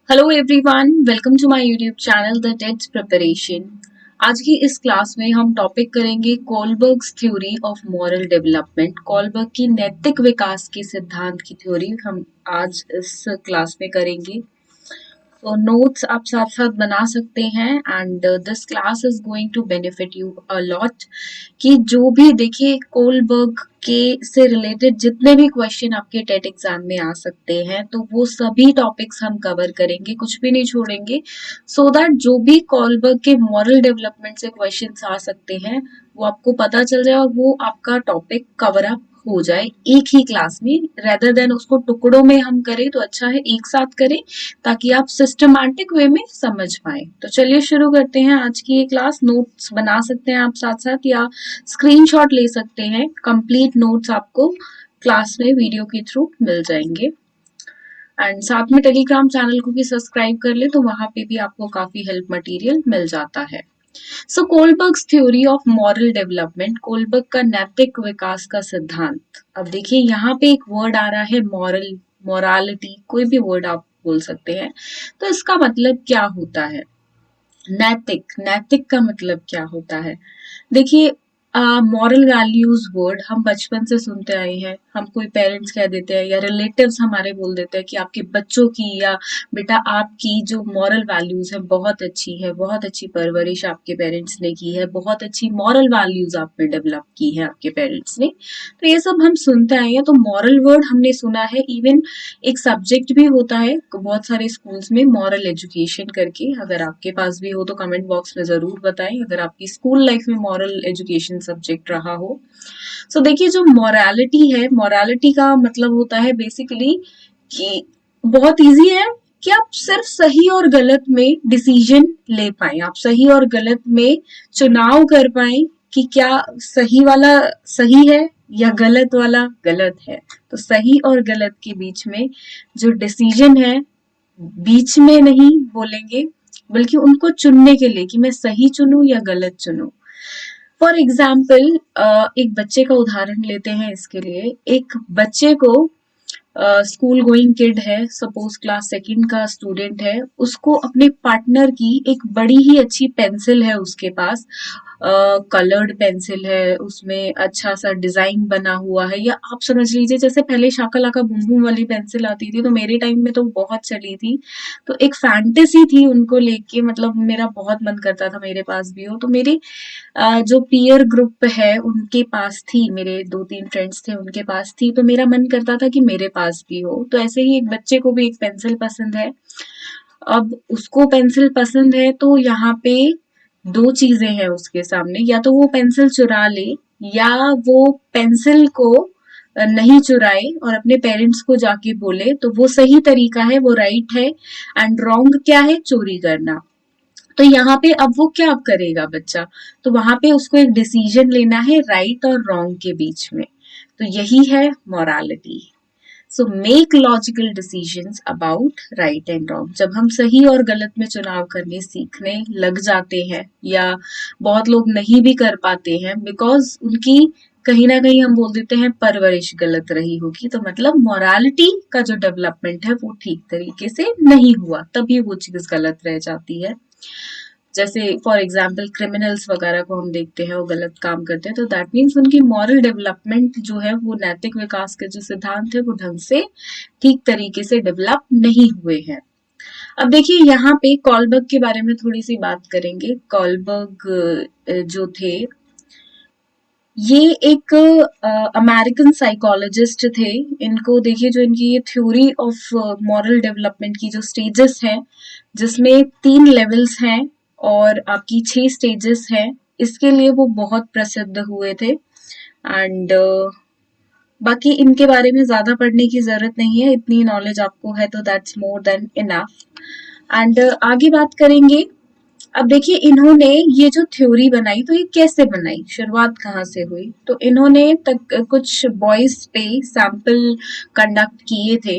Hello everyone, welcome to my YouTube channel the TETs preparation. आज की इस class में हम टॉपिक करेंगे Kohlberg's theory of moral development. Kohlberg की नैतिक विकास के सिद्धांत की थ्योरी हम आज इस क्लास में करेंगे। तो नोट्स आप साथ साथ बना सकते हैं and this class is going to benefit you a lot. कि जो भी देखिए कोलबर्ग के से रिलेटेड जितने भी क्वेश्चन आपके टेट एग्जाम में आ सकते हैं तो वो सभी टॉपिक्स हम कवर करेंगे, कुछ भी नहीं छोड़ेंगे। सो दैट जो भी कोलबर्ग के मॉरल डेवलपमेंट से क्वेश्चंस आ सकते हैं वो आपको पता चल जाए और वो आपका टॉपिक कवर अप हो जाए एक ही क्लास में। रेदर देन उसको टुकड़ों में हम करें तो अच्छा है एक साथ करें, ताकि आप सिस्टमैटिक वे में समझ पाए। तो चलिए शुरू करते हैं आज की ये क्लास। नोट्स बना सकते हैं आप साथ साथ या स्क्रीनशॉट ले सकते हैं। कंप्लीट नोट्स आपको क्लास में वीडियो के थ्रू मिल जाएंगे एंड साथ में टेलीग्राम चैनल को भी सब्सक्राइब कर ले तो वहां पे भी आपको काफी हेल्प मटेरियल मिल जाता है। So Kohlberg's theory of moral development, Kohlberg का नैतिक विकास का सिद्धांत। अब देखिए यहाँ पे एक वर्ड आ रहा है मॉरल, मोरालिटी, कोई भी वर्ड आप बोल सकते हैं। तो इसका मतलब क्या होता है? नैतिक, नैतिक का मतलब क्या होता है? देखिए मॉरल वैल्यूज वर्ड हम बचपन से सुनते आए हैं। हम कोई पेरेंट्स कह देते हैं या रिलेटिव्स हमारे बोल देते हैं कि आपके बच्चों की या बेटा आपकी जो मॉरल वैल्यूज है बहुत अच्छी है, बहुत अच्छी परवरिश आपके पेरेंट्स ने की है, बहुत अच्छी मॉरल वैल्यूज आप में डेवलप की है आपके पेरेंट्स ने। तो ये सब हम सुनते आए हैं। तो मॉरल वर्ड हमने सुना है। इवन एक सब्जेक्ट भी होता है बहुत सारे स्कूल्स में, मॉरल एजुकेशन करके। अगर आपके पास भी हो तो कमेंट बॉक्स में जरूर बताएं अगर आपकी स्कूल लाइफ में मॉरल एजुकेशन सब्जेक्ट रहा हो। सो देखिए जो मोरालिटी है, मोरालिटी का मतलब होता है बेसिकली कि बहुत इजी है कि आप सिर्फ सही और गलत में डिसीजन ले पाए, आप सही और गलत में चुनाव कर पाए कि क्या सही वाला सही है या गलत वाला गलत है। तो सही और गलत के बीच में जो डिसीजन है, बीच में नहीं बोलेंगे बल्कि उनको चुनने के लिए कि मैं सही चुनूं या गलत चुनूं। फॉर एग्जाम्पल एक बच्चे का उदाहरण लेते हैं इसके लिए। एक बच्चे को स्कूल गोइंग किड है, सपोज क्लास सेकंड का स्टूडेंट है, उसको अपने पार्टनर की एक बड़ी ही अच्छी पेंसिल है उसके पास, कलर्ड पेंसिल है, उसमें अच्छा सा डिजाइन बना हुआ है, या आप समझ लीजिए जैसे पहले शाका लाका बूम बूम वाली पेंसिल आती थी तो मेरे टाइम में तो बहुत चली थी। तो एक फैंटेसी थी उनको लेके, मतलब मेरा बहुत मन करता था मेरे पास भी हो। तो मेरे जो पीयर ग्रुप है उनके पास थी, मेरे दो तीन फ्रेंड्स थे उनके पास थी, तो मेरा मन करता था कि मेरे पास भी हो। तो ऐसे ही एक बच्चे को भी एक पेंसिल पसंद है। अब उसको पेंसिल पसंद है तो यहाँ पे दो चीजें हैं उसके सामने, या तो वो पेंसिल चुरा ले या वो पेंसिल को नहीं चुराए और अपने पेरेंट्स को जाके बोले। तो वो सही तरीका है, वो राइट है। एंड रॉन्ग क्या है? चोरी करना। तो यहाँ पे अब वो क्या करेगा बच्चा? तो वहां पे उसको एक डिसीजन लेना है राइट और रॉन्ग के बीच में। तो यही है morality. So make logical decisions about right and wrong. जब हम सही और गलत में चुनाव करने सीखने लग जाते हैं, या बहुत लोग नहीं भी कर पाते हैं बिकॉज उनकी कहीं ना कहीं हम बोल देते हैं परवरिश गलत रही होगी, तो मतलब मोरालिटी का जो डेवलपमेंट है वो ठीक तरीके से नहीं हुआ, तभी वो चीज गलत रह जाती है। जैसे फॉर एग्जाम्पल क्रिमिनल्स वगैरह को हम देखते हैं वो गलत काम करते हैं, तो दैट मीन्स उनकी मॉरल डेवलपमेंट जो है वो नैतिक विकास के जो सिद्धांत है वो ढंग से ठीक तरीके से डेवलप नहीं हुए हैं। अब देखिए यहाँ पे कॉलबर्ग के बारे में थोड़ी सी बात करेंगे। कॉलबर्ग जो थे, ये एक अमेरिकन साइकोलॉजिस्ट थे। इनको देखिए जो इनकी ये थ्योरी ऑफ मॉरल डेवलपमेंट की जो स्टेजेस हैं, जिसमें 3 लेवल्स हैं और आपकी 6 स्टेजेस हैं, इसके लिए वो बहुत प्रसिद्ध हुए थे। एंड बाकी इनके बारे में ज्यादा पढ़ने की जरूरत नहीं है, इतनी नॉलेज आपको है तो that's more than enough. And आगे बात करेंगे। अब देखिए इन्होंने ये जो थ्योरी बनाई तो ये कैसे बनाई, शुरुआत कहाँ से हुई? तो इन्होंने तक कुछ बॉयज पे सैंपल कंडक्ट किए थे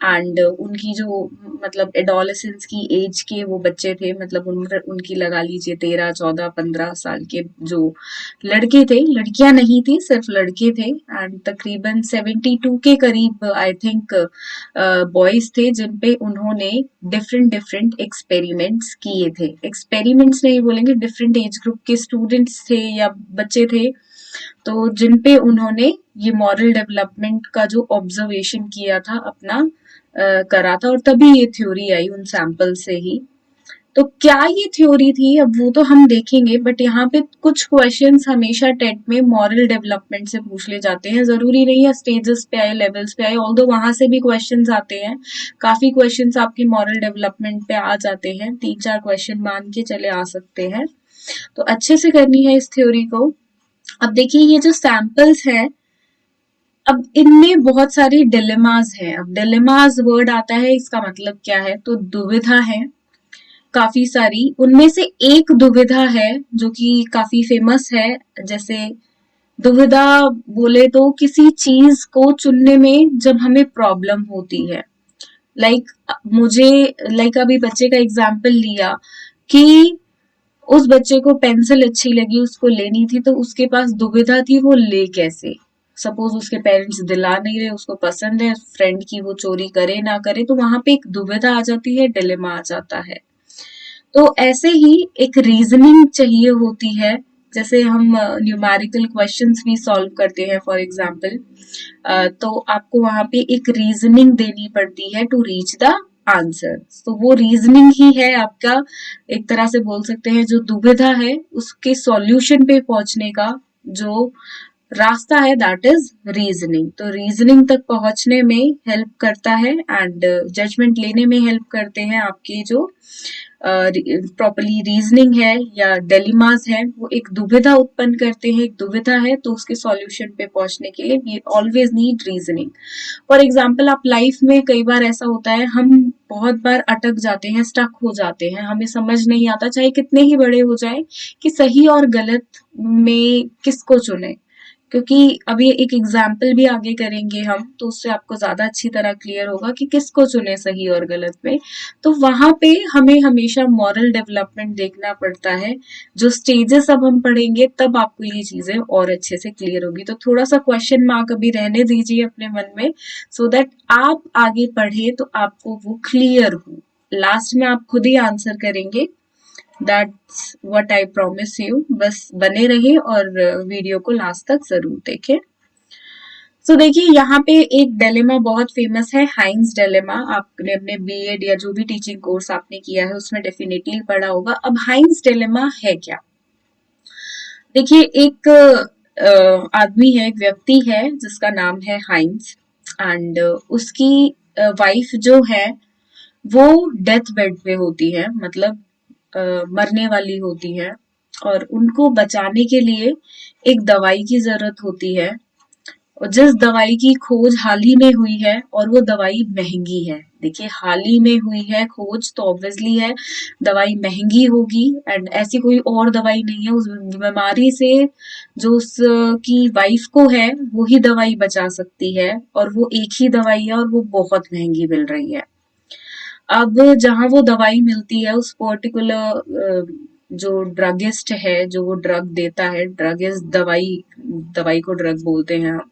एंड उनकी जो मतलब एडोलेसेंस की एज के वो बच्चे थे, मतलब उम्र उनकी लगा लीजिए 13, 14, 15 साल के जो लड़के थे, लड़कियां नहीं थी, सिर्फ लड़के थे। एंड तकरीबन 72 के करीब आई थिंक बॉयज थे जिन पे उन्होंने डिफरेंट डिफरेंट एक्सपेरिमेंट्स किए थे। एक्सपेरिमेंट्स नहीं बोलेंगे, डिफरेंट एज ग्रुप के स्टूडेंट्स थे या बच्चे थे, तो जिन पे उन्होंने ये मॉरल डेवलपमेंट का जो ऑब्जर्वेशन किया था अपना करा था, और तभी ये थ्योरी आई उन सैंपल से ही। तो क्या ये थ्योरी थी अब वो तो हम देखेंगे, बट यहाँ पे कुछ क्वेश्चंस हमेशा टेट में मॉरल डेवलपमेंट से पूछ ले जाते हैं। जरूरी नहीं है स्टेजेस पे आए, लेवल्स पे आए, ऑल्दो वहां से भी क्वेश्चंस आते हैं। काफी क्वेश्चंस आपके मॉरल डेवलपमेंट पे आ जाते हैं, 3-4 क्वेश्चन मान के चले आ सकते हैं। तो अच्छे से करनी है इस थ्योरी को। अब देखिए ये जो सैंपल्स हैं, अब इनमें बहुत सारी डिलेमास हैं। अब डिलेमास वर्ड आता है, इसका मतलब क्या है, तो दुविधा है काफी सारी। उनमें से एक दुविधा है जो कि काफी फेमस है। जैसे दुविधा बोले तो किसी चीज को चुनने में जब हमें प्रॉब्लम होती है। लाइक मुझे, लाइक अभी बच्चे का एग्जाम्पल लिया कि उस बच्चे को पेंसिल अच्छी लगी, उसको लेनी थी, तो उसके पास दुविधा थी वो ले कैसे। सपोज उसके पेरेंट्स दिला नहीं रहे, उसको पसंद है फ्रेंड की, वो चोरी करे ना करे, तो वहां पे एक दुविधा आ जाती है, डिलेमा आ जाता है। तो ऐसे ही एक रीजनिंग चाहिए होती है। जैसे हम न्यूमेरिकल क्वेश्चंस भी सॉल्व करते हैं फॉर एग्जांपल, तो आपको वहां पे एक रीजनिंग देनी पड़ती है टू रीच द आंसर। तो वो रीजनिंग ही है आपका, एक तरह से बोल सकते हैं, जो दुविधा है उसके सॉल्यूशन पे पहुंचने का जो रास्ता है, दैट इज रीजनिंग। तो रीजनिंग तक पहुंचने में हेल्प करता है एंड जजमेंट लेने में हेल्प करते हैं आपकी जो प्रॉपरली रीजनिंग है या डिलेमास है, वो एक दुविधा उत्पन्न करते हैं। एक दुविधा है तो उसके सॉल्यूशन पे पहुंचने के लिए we always need reasoning. For example आप लाइफ में कई बार ऐसा होता है, हम बहुत बार अटक जाते हैं, स्टक हो जाते हैं, हमें समझ नहीं आता, चाहे कितने ही बड़े हो जाए, कि सही और गलत में किसको चुने। क्योंकि अभी एक एग्जाम्पल भी आगे करेंगे हम, तो उससे आपको ज्यादा अच्छी तरह क्लियर होगा कि किसको चुने सही और गलत में। तो वहां पे हमें हमेशा मॉरल डेवलपमेंट देखना पड़ता है। जो स्टेजेस अब हम पढ़ेंगे तब आपको ये चीजें और अच्छे से क्लियर होगी। तो थोड़ा सा क्वेश्चन मार्क अभी रहने दीजिए अपने मन में, सो दैट आप आगे पढ़े तो आपको वो क्लियर हो। लास्ट में आप खुद ही आंसर करेंगे, that's what I promise you. बस बने रहिए और वीडियो को लास्ट तक जरूर देखें। सो देखिए यहाँ पे एक डिलेमा बहुत फेमस है, हाइंस डिलेमा। आपने अपने बीएड या जो भी टीचिंग कोर्स आपने किया है उसमें डेफिनेटली पढ़ा होगा। अब हाइंस डिलेमा है क्या? देखिए एक आदमी है, एक व्यक्ति है जिसका नाम है हाइंस, एंड उसकी वाइफ जो है वो डेथ बेड पे होती है, मतलब मरने वाली होती है, और उनको बचाने के लिए एक दवाई की जरूरत होती है। और जिस दवाई की खोज हाल ही में हुई है, और वो दवाई महंगी है। देखिए हाल ही में हुई है खोज, तो ऑब्वियसली है दवाई महंगी होगी, एंड ऐसी कोई और दवाई नहीं है उस बीमारी से जो उसकी वाइफ को है, वो ही दवाई बचा सकती है, और वो एक ही दवाई है और वो बहुत महंगी मिल रही है। अब जहाँ वो दवाई मिलती है उस पर्टिकुलर जो ड्रगिस्ट है, जो वो ड्रग देता है, ड्रगिस्ट दवाई, दवाई को ड्रग बोलते हैं हम।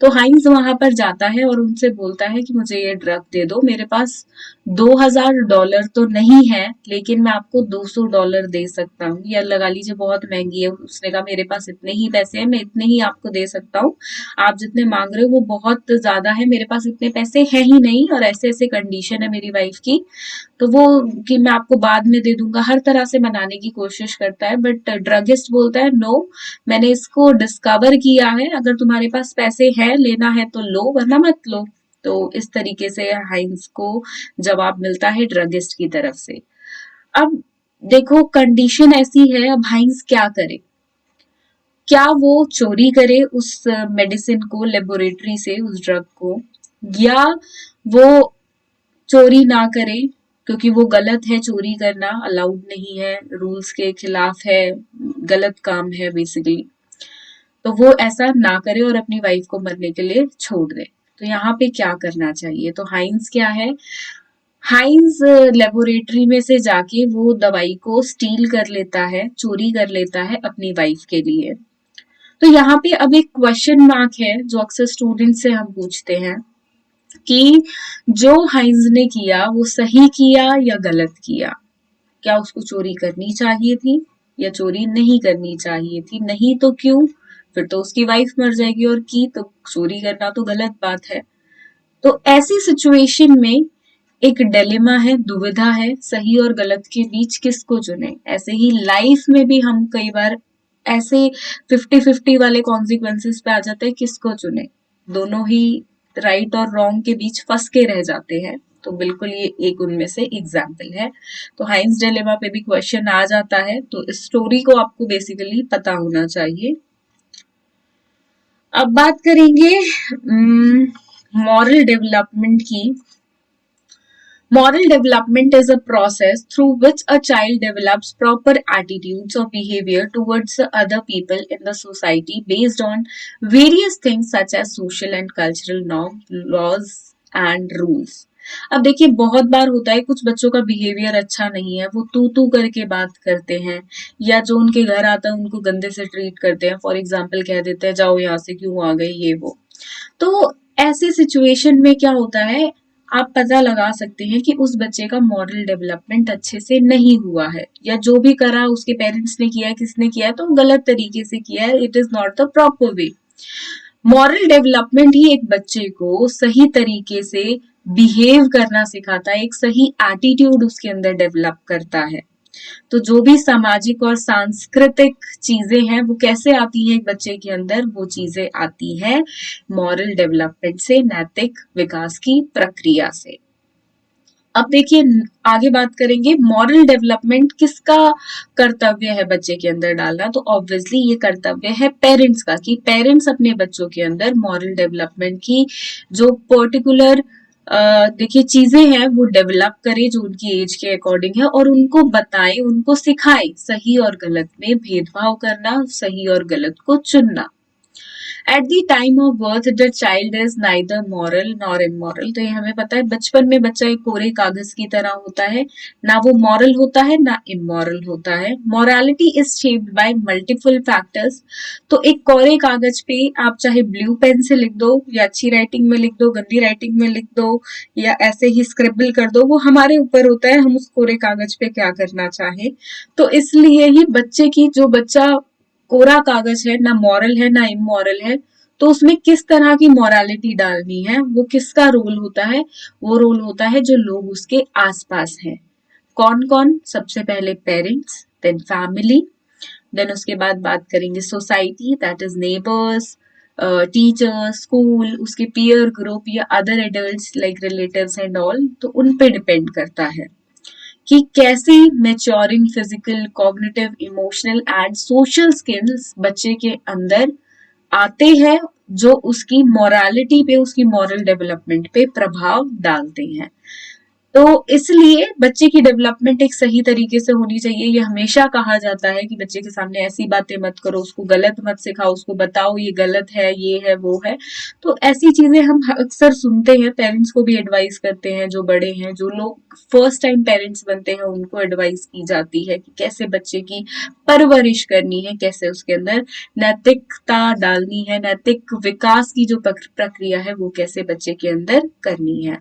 तो हाइंस वहां पर जाता है और उनसे बोलता है कि मुझे ये ड्रग दे दो, मेरे पास $2000 तो नहीं है, लेकिन मैं आपको $200 दे सकता हूँ, या लगा लीजिए बहुत महंगी है। उसने कहा मेरे पास इतने ही पैसे हैं, मैं इतने ही आपको दे सकता हूँ, आप जितने मांग रहे हो वो बहुत ज्यादा है, मेरे पास इतने पैसे है ही नहीं, और ऐसे ऐसे कंडीशन है मेरी वाइफ की, तो वो कि मैं आपको बाद में दे दूंगा, हर तरह से मनाने की कोशिश करता है। बट ड्रगिस्ट बोलता है नो, मैंने इसको डिस्कवर किया है, अगर तुम्हारे पास पैसे है, लेना है तो लो वरना मत लो। तो इस तरीके से हाइंस को जवाब मिलता है ड्रगिस्ट की तरफ से। अब देखो कंडीशन ऐसी है, अब हाइंस क्या करे? क्या वो चोरी करे उस मेडिसिन को लेबोरेटरी से, उस ड्रग को, या वो चोरी ना करे, क्योंकि वो गलत है, चोरी करना अलाउड नहीं है, रूल्स के खिलाफ है, गलत काम है बेसिकली। तो वो ऐसा ना करे और अपनी वाइफ को मरने के लिए छोड़ दे। तो यहाँ पे क्या करना चाहिए? तो हाइंस क्या है? हाइंस लेबोरेटरी में से जाके वो दवाई को स्टील कर लेता है, चोरी कर लेता है अपनी वाइफ के लिए। तो यहाँ पे अब एक क्वेश्चन मार्क है जो अक्सर स्टूडेंट से हम पूछते हैं कि जो हाइंस ने किया वो सही किया या गलत किया। क्या उसको चोरी करनी चाहिए थी या चोरी नहीं करनी चाहिए थी? नहीं तो क्यों? फिर तो उसकी वाइफ मर जाएगी, और की तो चोरी करना तो गलत बात है। तो ऐसी सिचुएशन में एक डिलेमा है, दुविधा है, सही और गलत के बीच किसको चुने। ऐसे ही लाइफ में भी हम कई बार ऐसे 50-50 वाले कॉन्सिक्वेंसेस पे आ जाते हैं, किसको चुने। दोनों ही राइट और रॉन्ग के बीच फंस के रह जाते हैं। तो बिल्कुल ये एक उनमें से एग्जाम्पल है। तो हाइंस डिलेमा पे भी क्वेश्चन आ जाता है, तो इस स्टोरी को आपको बेसिकली पता होना चाहिए। अब बात करेंगे मॉरल डेवलपमेंट की। Moral development is a process through which a child develops proper attitudes or behavior towards the other people in the society based on various things such as social and cultural norms, laws and rules. अब देखिए बहुत बार होता है कुछ बच्चों का behaviour अच्छा नहीं है, वो तू करके बात करते हैं, या जो उनके घर आता है उनको गंदे से ट्रीट करते हैं। फॉर एग्जाम्पल कह देते हैं जाओ यहाँ से, क्यों आ गई, ये वो। तो ऐसी सिचुएशन में क्या होता है, आप पता लगा सकते हैं कि उस बच्चे का मॉरल डेवलपमेंट अच्छे से नहीं हुआ है, या जो भी करा उसके पेरेंट्स ने किया है, किसने किया है, तो गलत तरीके से किया है। It is not the proper way. Moral development ही एक बच्चे को सही तरीके से बिहेव करना सिखाता है, एक सही एटीट्यूड उसके अंदर डेवलप करता है। तो जो भी सामाजिक और सांस्कृतिक चीजें हैं वो कैसे आती हैं एक बच्चे के अंदर, वो चीजें आती हैं मॉरल डेवलपमेंट से, नैतिक विकास की प्रक्रिया से। अब देखिए आगे बात करेंगे मॉरल डेवलपमेंट किसका कर्तव्य है बच्चे के अंदर डालना। तो ऑब्वियसली ये कर्तव्य है पेरेंट्स का, कि पेरेंट्स अपने बच्चों के अंदर मॉरल डेवलपमेंट की जो पर्टिकुलर देखिए चीजें हैं वो डेवलप करे जो उनकी एज के अकॉर्डिंग है, और उनको बताए, उनको सिखाए सही और गलत में भेदभाव करना, सही और गलत को चुनना। At the time of birth the child is neither moral nor immoral. तो ये हमें पता है बचपन में बच्चा एक कोरे कागज की तरह होता है, ना वो मॉरल होता है ना इमोरल होता है। Morality is shaped by multiple factors. तो एक कोरे कागज पे आप चाहे ब्लू पेन से लिख दो, या अच्छी राइटिंग में लिख दो, गंदी राइटिंग में लिख दो, या ऐसे ही स्क्रिबल कर दो, वो हमारे ऊपर होता है हम उस कोरे कागज पे क्या करना चाहे। तो इसलिए ही बच्चे की, जो बच्चा कोरा कागज है, ना मॉरल है ना इमोरल है, तो उसमें किस तरह की मॉरलिटी डालनी है, वो किसका रोल होता है, वो रोल होता है जो लोग उसके आसपास हैं। कौन कौन? सबसे पहले पेरेंट्स, देन फैमिली, देन उसके बाद बात करेंगे society, that is neighbours, teachers, school, उसके पीयर ग्रुप या other adults like relatives and all. तो उन पे डिपेंड करता है कि कैसी maturing physical, cognitive, emotional and social skills बच्चे के अंदर आते हैं जो उसकी मोरालिटी पे, उसकी मॉरल डेवलपमेंट पे प्रभाव डालते हैं। तो इसलिए बच्चे की डेवलपमेंट एक सही तरीके से होनी चाहिए। ये हमेशा कहा जाता है कि बच्चे के सामने ऐसी बातें मत करो, उसको गलत मत सिखाओ, उसको बताओ ये गलत है, ये है, वो है। तो ऐसी चीजें हम अक्सर सुनते हैं, पेरेंट्स को भी एडवाइस करते हैं, जो बड़े हैं, जो लोग फर्स्ट टाइम पेरेंट्स बनते हैं उनको एडवाइस की जाती है कि कैसे बच्चे की परवरिश करनी है, कैसे उसके अंदर नैतिकता डालनी है, नैतिक विकास की जो प्रक्रिया है वो कैसे बच्चे के अंदर करनी है।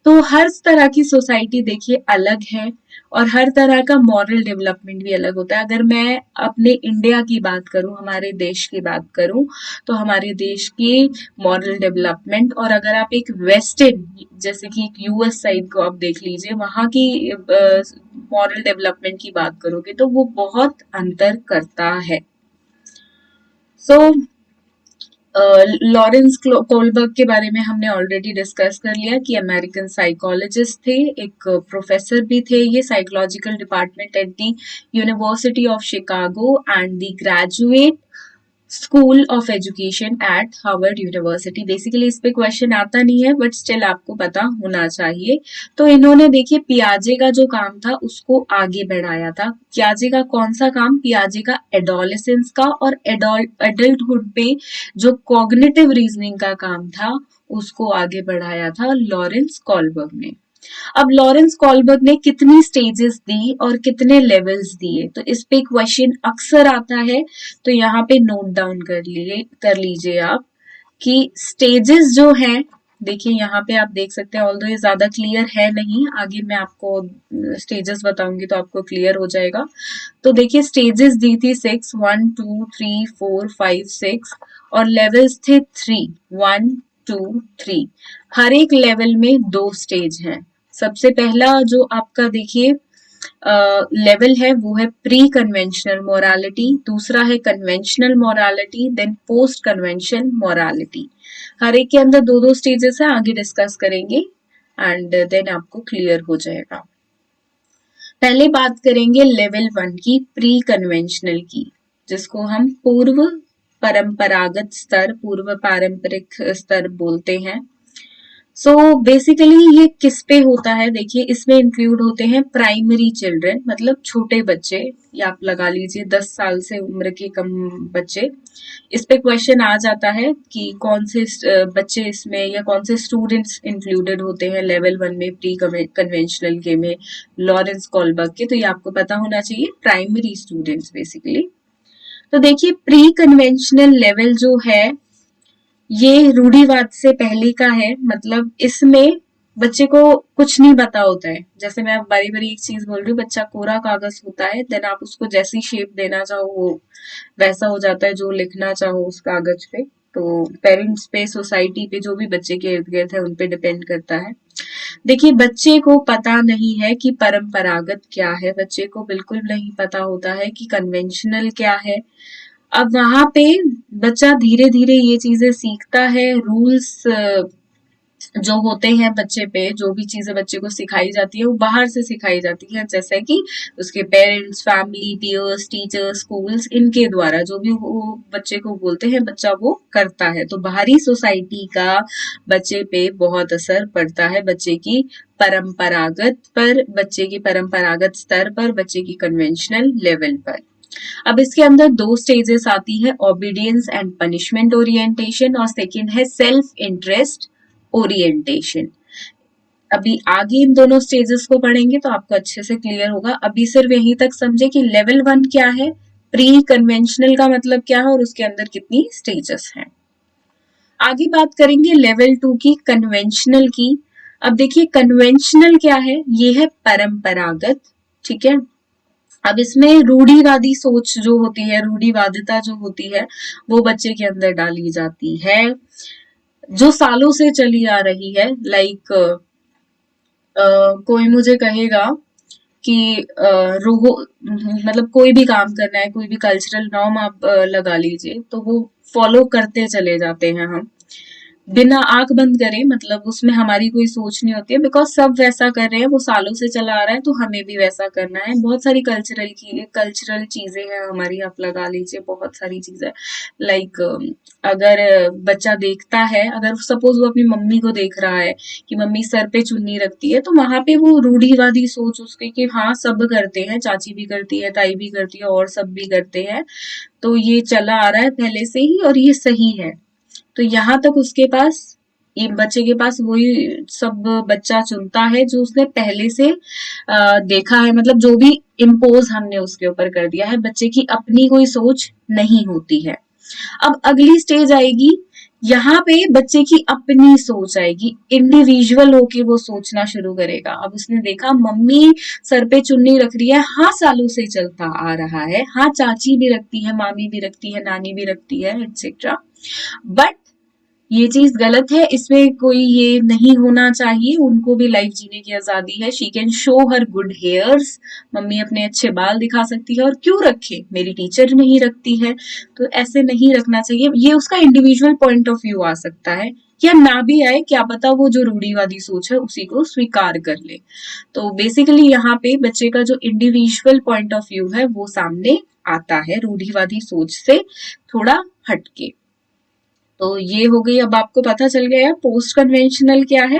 तो हर तरह की सोसाइटी देखिए अलग है, और हर तरह का मॉरल डेवलपमेंट भी अलग होता है। अगर मैं अपने इंडिया की बात करूं, हमारे देश की बात करूं, तो हमारे देश की मॉरल डेवलपमेंट, और अगर आप एक वेस्टर्न जैसे कि यूएस साइड को आप देख लीजिए, वहां की मॉरल डेवलपमेंट की बात करोगे तो वो बहुत अंतर करता है। सो लॉरेंस कोलबर्ग के बारे में हमने ऑलरेडी डिस्कस कर लिया कि अमेरिकन साइकोलॉजिस्ट थे, एक प्रोफेसर भी थे ये psychological department at the university of Chicago and the graduate school of education at Harvard university. Basically इस पे क्वेश्चन आता नहीं है बट स्टिल आपको पता होना चाहिए। तो इन्होंने देखिए पियाजे का जो काम था उसको आगे बढ़ाया था। पियाजे का कौन सा काम? पियाजे का एडोलेसेंस का और एडल्टहुड पे जो कॉग्निटिव रीजनिंग का काम था उसको आगे बढ़ाया था लॉरेंस कोलबर्ग ने। अब लॉरेंस कॉलबर्ग ने कितनी स्टेजेस दी और कितने लेवल्स दिए, तो इस पे क्वेश्चन अक्सर आता है, तो यहाँ पे नोट डाउन कर लीजिए आप कि स्टेजेस जो हैं, देखिए यहाँ पे आप देख सकते हैं, ऑल्दो ये ज्यादा क्लियर है नहीं, आगे मैं आपको स्टेजेस बताऊंगी तो आपको क्लियर हो जाएगा। तो देखिए स्टेजेस दी थी 6, 1 2 3 4 5 6 और लेवल्स थे 3, 1 2 3। हर एक लेवल में 2 स्टेज हैं। सबसे पहला जो आपका देखिए लेवल है वो है प्री कन्वेंशनल मोरालिटी, दूसरा है conventional morality, then post convention morality. हर एक के अंदर 2-2 स्टेजेस है, आगे डिस्कस करेंगे एंड देन आपको क्लियर हो जाएगा। पहले बात करेंगे लेवल 1 की, प्री कन्वेंशनल की, जिसको हम पूर्व परंपरागत स्तर, पूर्व पारंपरिक स्तर बोलते हैं। सो बेसिकली ये किस पे होता है, देखिए इसमें इंक्लूड होते हैं प्राइमरी चिल्ड्रन, मतलब छोटे बच्चे, या आप लगा लीजिए 10 साल से उम्र के कम बच्चे। इस पे क्वेश्चन आ जाता है कि कौन से बच्चे इसमें या कौन से स्टूडेंट्स इंक्लूडेड होते हैं लेवल 1 में, प्री कन्वेंशनल के में, लॉरेंस कॉलबर्ग के, तो ये आपको पता होना चाहिए, प्राइमरी स्टूडेंट्स बेसिकली। तो देखिए प्री कन्वेंशनल लेवल जो है ये रूढ़िवाद से पहले का है, मतलब इसमें बच्चे को कुछ नहीं पता होता है। जैसे मैं बारी बारी एक चीज बोल रही हूँ, बच्चा कोरा कागज होता है, देन आप उसको जैसी शेप देना चाहो वो वैसा हो जाता है, जो लिखना चाहो उस कागज पे। तो पेरेंट्स पे, सोसाइटी पे, जो भी बच्चे के इर्द गिर्द है उन पे डिपेंड करता है। देखिए बच्चे को पता नहीं है कि परंपरागत क्या है, बच्चे को बिल्कुल नहीं पता होता है कि कन्वेंशनल क्या है। अब वहां पे बच्चा धीरे धीरे ये चीजें सीखता है, रूल्स जो होते हैं बच्चे पे, जो भी चीजें बच्चे को सिखाई जाती है वो बाहर से सिखाई जाती है, जैसे कि उसके parents, family, peers, teachers, schools, इनके द्वारा जो भी वो बच्चे को बोलते हैं बच्चा वो करता है। तो बाहरी सोसाइटी का बच्चे पे बहुत असर पड़ता है, बच्चे की परंपरागत पर, बच्चे की परंपरागत स्तर पर, बच्चे की कन्वेंशनल लेवल पर। अब इसके अंदर 2 स्टेजेस आती है, ओबीडियंस एंड पनिशमेंट ओरिएंटेशन, और सेकंड है सेल्फ इंटरेस्ट ओरिएंटेशन। अभी आगे इन दोनों स्टेजेस को पढ़ेंगे तो आपको अच्छे से क्लियर होगा। अभी सिर्फ यहीं तक समझे कि लेवल 1 क्या है, प्री कन्वेंशनल का मतलब क्या है और उसके अंदर कितनी स्टेजेस हैं। आगे बात करेंगे लेवल 2 की, कन्वेंशनल की। अब देखिए कन्वेंशनल क्या है, ये है परंपरागत, ठीक है। अब इसमें रूढ़िवादी सोच जो होती है, रूढ़िवादिता जो होती है, वो बच्चे के अंदर डाली जाती है, जो सालों से चली आ रही है। लाइक कोई मुझे कहेगा कि रोहो, मतलब कोई भी काम करना है, कोई भी कल्चरल नॉर्म आप लगा लीजिए, तो वो फॉलो करते चले जाते हैं हम बिना आंख बंद करे, मतलब उसमें हमारी कोई सोच नहीं होती है, बिकॉज सब वैसा कर रहे हैं, वो सालों से चला आ रहा है, तो हमें भी वैसा करना है। बहुत सारी कल्चरल चीजें हैं हमारी, आप लगा लीजिए बहुत सारी चीजें। लाइक अगर बच्चा देखता है, अगर सपोज वो अपनी मम्मी को देख रहा है कि मम्मी सर पे चुन्नी रखती है, तो वहां पे वो रूढ़िवादी सोच उसके कि हाँ सब करते हैं, चाची भी करती है, ताई भी करती है, और सब भी करते हैं, तो ये चला आ रहा है पहले से ही और ये सही है। तो यहाँ तक उसके पास, ये बच्चे के पास वही सब बच्चा चुनता है जो उसने पहले से देखा है, मतलब जो भी इम्पोज हमने उसके ऊपर कर दिया है, बच्चे की अपनी कोई सोच नहीं होती है। अब अगली स्टेज आएगी, यहाँ पे बच्चे की अपनी सोच आएगी, इंडिविजुअल होके वो सोचना शुरू करेगा। अब उसने देखा मम्मी सर पे चुन्नी रख रही है, हाँ सालों से चलता आ रहा है, हाँ चाची भी रखती है, मामी भी रखती है, नानी भी रखती है, एटसेट्रा, बट ये चीज गलत है, इसमें कोई ये नहीं होना चाहिए, उनको भी लाइफ जीने की आजादी है। She can show her good hairs, mummy अपने अच्छे बाल दिखा सकती है, और क्यों रखे, मेरी टीचर नहीं रखती है, तो ऐसे नहीं रखना चाहिए। ये उसका इंडिविजुअल पॉइंट ऑफ व्यू आ सकता है, या ना भी आए, क्या पता वो जो रूढ़िवादी सोच है उसी को स्वीकार कर ले। तो बेसिकली यहाँ पे बच्चे का जो इंडिविजुअल पॉइंट ऑफ व्यू है वो सामने आता है, रूढ़िवादी सोच से थोड़ा हटके। तो ये हो गई। अब आपको पता चल गया है पोस्ट कन्वेंशनल क्या है,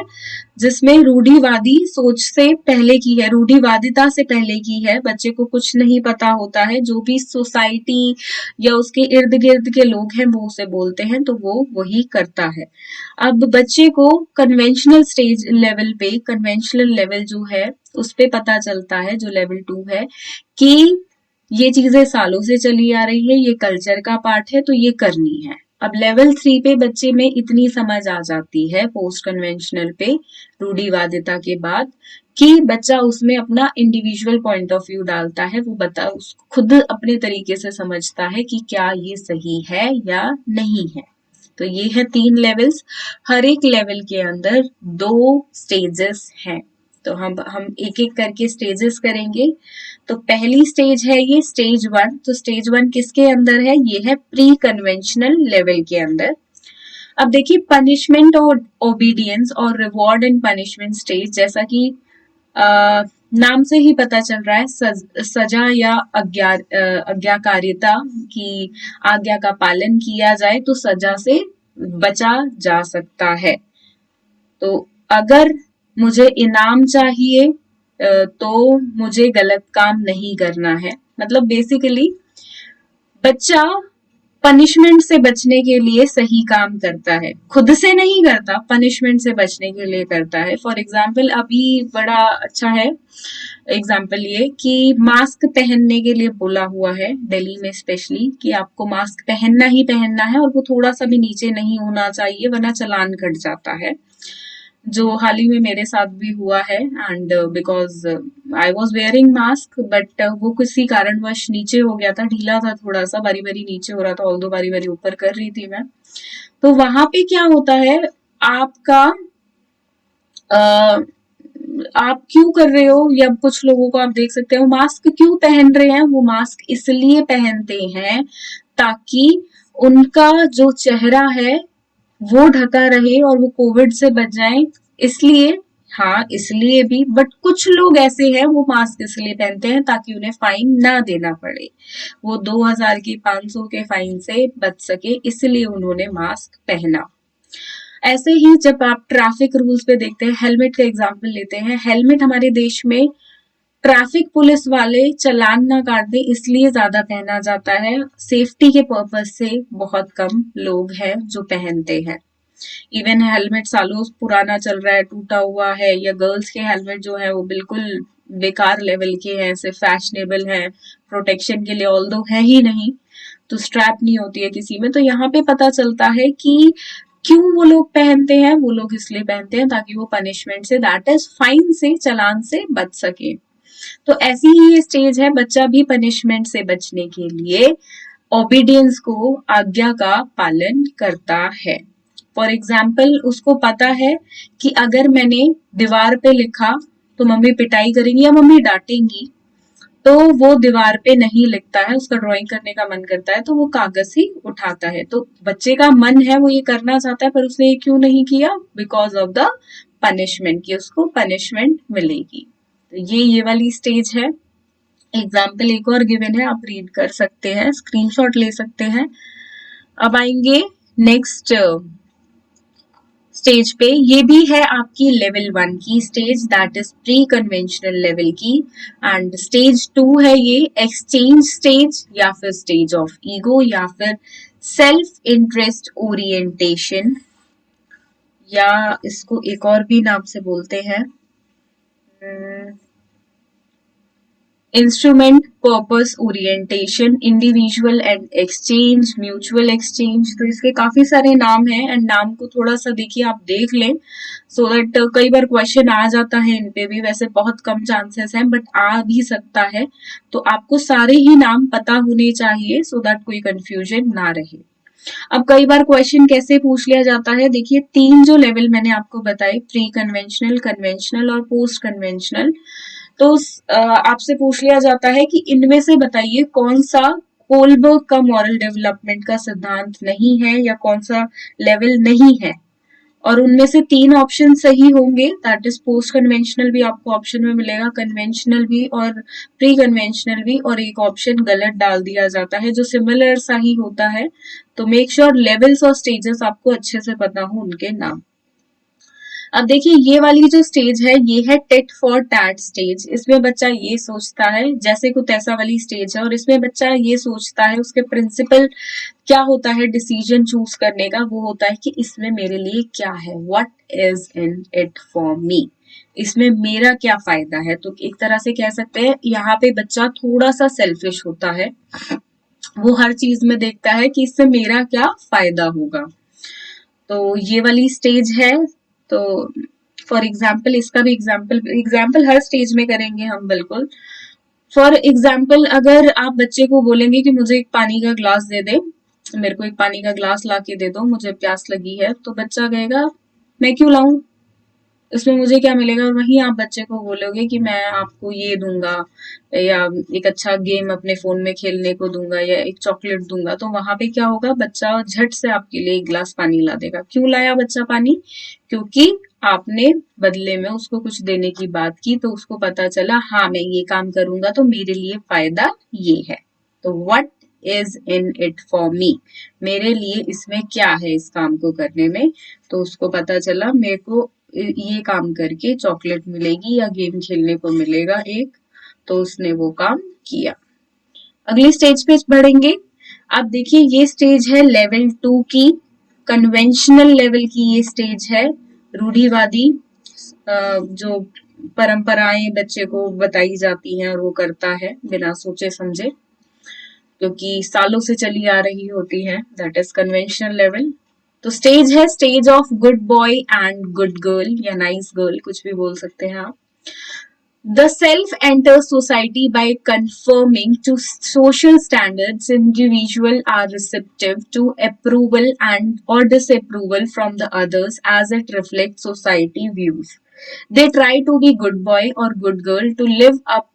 जिसमें रूढ़िवादी सोच से पहले की है, रूढ़िवादिता से पहले की है, बच्चे को कुछ नहीं पता होता है, जो भी सोसाइटी या उसके इर्द गिर्द के लोग हैं वो उसे बोलते हैं तो वो वही करता है। अब बच्चे को कन्वेंशनल स्टेज लेवल पे, कन्वेंशनल लेवल जो है उस पे पता चलता है, जो लेवल 2 है, कि ये चीजें सालों से चली आ रही है, ये कल्चर का पार्ट है तो ये करनी है। अब लेवल 3 पे बच्चे में इतनी समझ आ जाती है पोस्ट कन्वेंशनल पे, रूढ़िवादिता के बाद, कि बच्चा उसमें अपना इंडिविजुअल पॉइंट ऑफ व्यू डालता है, वो खुद अपने तरीके से समझता है कि क्या ये सही है या नहीं है। तो ये है 3 लेवल्स। हर एक लेवल के अंदर 2 स्टेजेस हैं। तो हम एक एक करके स्टेजेस करेंगे। तो पहली स्टेज है ये स्टेज 1। तो स्टेज 1 किसके अंदर है, ये है प्री कन्वेंशनल लेवल के अंदर। अब देखिए पनिशमेंट और ओबीडियंस और रिवॉर्ड एंड पनिशमेंट स्टेज, जैसा कि नाम से ही पता चल रहा है, सजा या आज्ञाकारिता की, आज्ञा का पालन किया जाए तो सजा से बचा जा सकता है। तो अगर मुझे इनाम चाहिए तो मुझे गलत काम नहीं करना है। मतलब बेसिकली बच्चा पनिशमेंट से बचने के लिए सही काम करता है, खुद से नहीं करता, पनिशमेंट से बचने के लिए करता है। फॉर एग्जाम्पल अभी बड़ा अच्छा है एग्जाम्पल ये कि मास्क पहनने के लिए बोला हुआ है दिल्ली में स्पेशली, कि आपको मास्क पहनना ही पहनना है और वो थोड़ा सा भी नीचे नहीं होना चाहिए वरना चालान कट जाता है, जो हाल ही में मेरे साथ भी हुआ है। And because I was wearing mask but वो किसी कारणवश नीचे हो गया था, ढीला था थोड़ा सा, बारी बारी नीचे हो रहा था, ऑल्दो बारी बारी ऊपर कर रही थी मैं। तो वहां पे क्या होता है, आपका आप क्यों कर रहे हो, या कुछ लोगों को आप देख सकते हो मास्क क्यों पहन रहे हैं, वो मास्क इसलिए पहनते हैं ताकि उनका जो चेहरा है वो ढका रहे और वो कोविड से बच जाए, इसलिए। हाँ इसलिए भी, बट कुछ लोग ऐसे हैं वो मास्क इसलिए पहनते हैं ताकि उन्हें फाइन ना देना पड़े, वो 2000 के 500 के फाइन से बच सके, इसलिए उन्होंने मास्क पहना। ऐसे ही जब आप ट्रैफिक रूल्स पे देखते हैं, हेलमेट का एग्जाम्पल लेते हैं, हेलमेट हमारे देश में ट्रैफिक पुलिस वाले चालान ना काट दे इसलिए ज्यादा पहना जाता है, सेफ्टी के पर्पज से बहुत कम लोग हैं जो पहनते हैं। इवन हेलमेट सालों पुराना चल रहा है, टूटा हुआ है, या गर्ल्स के हेलमेट जो है वो बिल्कुल बेकार लेवल के हैं, सिर्फ फैशनेबल है, प्रोटेक्शन के लिए ऑल्दो है ही नहीं, तो स्ट्रैप नहीं होती है किसी में। तो यहाँ पे पता चलता है कि क्यों वो लोग पहनते हैं, वो लोग इसलिए पहनते हैं ताकि वो पनिशमेंट से, दैट इज फाइन से, चालान से बच सके। तो ऐसी ही ये स्टेज है, बच्चा भी पनिशमेंट से बचने के लिए ओबीडियंस को, आज्ञा का पालन करता है। फॉर एग्जाम्पल उसको पता है कि अगर मैंने दीवार पे लिखा तो मम्मी पिटाई करेंगी या मम्मी डांटेंगी, तो वो दीवार पे नहीं लिखता है, उसका ड्राइंग करने का मन करता है तो वो कागज ही उठाता है। तो बच्चे का मन है, वो ये करना चाहता है, पर उसने ये क्यों नहीं किया, बिकॉज ऑफ द पनिशमेंट, कि उसको पनिशमेंट मिलेगी। तो ये वाली स्टेज है। एग्जाम्पल एक और गिवन है, आप रीड कर सकते हैं, स्क्रीनशॉट ले सकते हैं। अब आएंगे नेक्स्ट स्टेज पे, ये भी है आपकी लेवल 1 की stage, that is pre conventional level की। एंड स्टेज 2 है ये एक्सचेंज स्टेज, या फिर स्टेज ऑफ ईगो, या फिर सेल्फ इंटरेस्ट ओरिएंटेशन, या इसको एक और भी नाम से बोलते हैं instrument purpose orientation, individual and exchange, mutual exchange. तो इसके काफी सारे नाम हैं, एंड नाम को थोड़ा सा देखिए, आप देख लें, सो दैट कई बार क्वेश्चन आ जाता है इन पे भी, वैसे बहुत कम चांसेस हैं बट आ भी सकता है, तो आपको सारे ही नाम पता होने चाहिए सो दैट कोई कंफ्यूजन ना रहे। अब कई बार क्वेश्चन कैसे पूछ लिया जाता है, देखिए 3 जो लेवल मैंने आपको बताए, प्री कन्वेंशनल, कन्वेंशनल और पोस्ट कन्वेंशनल, तो आपसे पूछ लिया जाता है कि इनमें से बताइए कौन सा कोलबर्ग का मॉरल डेवलपमेंट का सिद्धांत नहीं है, या कौन सा लेवल नहीं है। और उनमें से 3 ऑप्शन सही होंगे, दैट इज पोस्ट कन्वेंशनल भी आपको ऑप्शन में मिलेगा, कन्वेंशनल भी और प्री कन्वेंशनल भी, और एक ऑप्शन गलत डाल दिया जाता है जो सिमिलर सा ही होता है। तो मेक श्योर लेवल्स और स्टेजेस आपको अच्छे से पता हो उनके नाम। अब देखिए ये वाली जो स्टेज है ये है टिट फॉर टैट स्टेज। इसमें बच्चा ये सोचता है, जैसे को तैसा वाली स्टेज है, और इसमें बच्चा ये सोचता है, उसके प्रिंसिपल क्या होता है डिसीजन चूज करने का, वो होता है कि इसमें मेरे लिए क्या है, what is in it for me, इसमें मेरा क्या फायदा है। तो एक तरह से कह सकते हैं यहाँ पे बच्चा थोड़ा सा सेल्फिश होता है, वो हर चीज में देखता है कि इससे मेरा क्या फायदा होगा। तो ये वाली स्टेज है। तो फॉर एग्जाम्पल इसका भी एग्जाम्पल हर स्टेज में करेंगे हम बिल्कुल। फॉर एग्जाम्पल अगर आप बच्चे को बोलेंगे कि मुझे एक पानी का ग्लास दे दे, मेरे को एक पानी का ग्लास ला के दे दो, मुझे प्यास लगी है, तो बच्चा कहेगा मैं क्यों लाऊं, इसमें मुझे क्या मिलेगा। और वहीं आप बच्चे को बोलोगे कि मैं आपको ये दूंगा, या एक अच्छा गेम अपने फोन में खेलने को दूंगा, या एक चॉकलेट दूंगा, तो वहां पे क्या होगा, बच्चा झट से आपके लिए एक गिलास पानी ला देगा। क्यों लाया बच्चा पानी, क्योंकि आपने बदले में उसको कुछ देने की बात की, तो उसको पता चला हाँ मैं ये काम करूंगा तो मेरे लिए फायदा ये है। तो what is in it for me, मेरे लिए इसमें क्या है इस काम को करने में। तो उसको पता चला मेरे को ये काम करके चॉकलेट मिलेगी या गेम खेलने को मिलेगा एक, तो उसने वो काम किया। अगली स्टेज पे बढ़ेंगे। अब देखिए ये स्टेज है लेवल 2 की, कन्वेंशनल लेवल की ये स्टेज है, रूढ़िवादी जो परंपराएं बच्चे को बताई जाती हैं और वो करता है बिना सोचे समझे, क्योंकि सालों से चली आ रही होती है, दैट इज कन्वेंशनल लेवल। तो स्टेज है stage of good boy and good girl या नाइस गर्ल, कुछ भी बोल सकते हैं आप। The self enters society by conforming to social standards. Individuals are receptive to approval and or disapproval from the others as it reflects society views. They try to be good boy or good girl to live up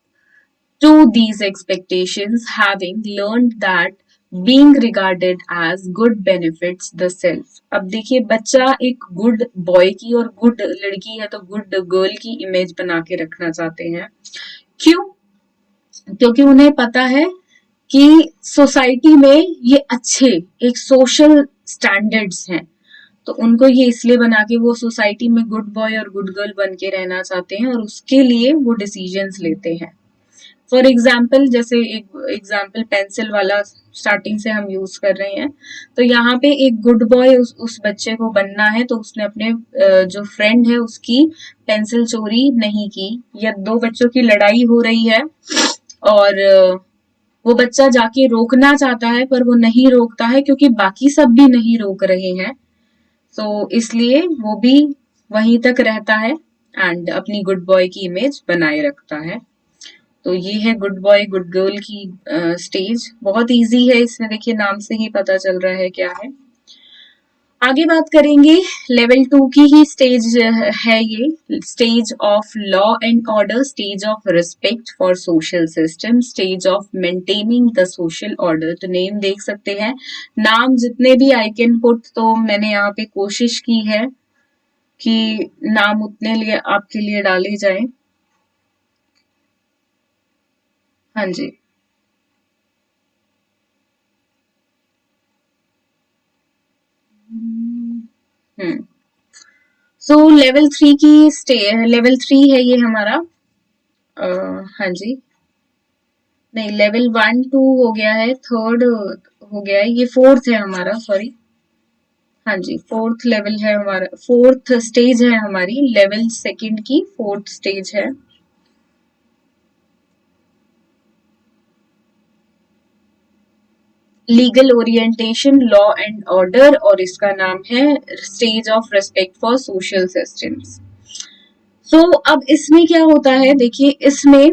to these expectations, having learned that being regarded as good benefits the self. अब देखिए बच्चा एक good boy की और good लड़की है तो good girl की इमेज बना के रखना चाहते हैं। क्यों, क्योंकि उन्हें पता है कि सोसाइटी में ये अच्छे एक सोशल स्टैंडर्ड्स हैं, तो उनको ये इसलिए बना के वो सोसाइटी में गुड बॉय और गुड गर्ल बन के रहना चाहते हैं, और उसके लिए वो डिसीजंस लेते हैं। फॉर एग्जाम्पल जैसे एक एग्जाम्पल पेंसिल वाला स्टार्टिंग से हम यूज कर रहे हैं, तो यहाँ पे एक गुड बॉय उस बच्चे को बनना है, तो उसने अपने जो फ्रेंड है उसकी पेंसिल चोरी नहीं की, या 2 बच्चों की लड़ाई हो रही है और वो बच्चा जाके रोकना चाहता है पर वो नहीं रोकता है क्योंकि बाकी सब भी नहीं रोक रहे हैं, तो इसलिए वो भी वहीं तक रहता है एंड अपनी गुड बॉय की इमेज बनाए रखता है। तो ये है गुड बॉय गुड गर्ल की स्टेज, बहुत इजी है, इसमें देखिए नाम से ही पता चल रहा है क्या है। आगे बात करेंगे लेवल 2 की ही स्टेज है ये, stage of law and order, stage of respect for social system, stage of maintaining the social order. तो नेम देख सकते हैं, नाम जितने भी आई कैन पुट, तो मैंने यहाँ पे कोशिश की है कि नाम उतने लिए आपके लिए डाले जाएं। हाँ जी, सो लेवल 3 की लेवल 3 है ये हमारा। हाँ जी, नहीं लेवल 1 2 हो गया है, थर्ड हो गया है, ये फोर्थ है हमारा, सॉरी। हाँ जी, फोर्थ लेवल है हमारा, फोर्थ स्टेज है हमारी, लेवल सेकंड की फोर्थ स्टेज है। Legal orientation law and order, और इसका नाम है stage of respect for social systems. So अब इसमें क्या होता है, देखिए इसमें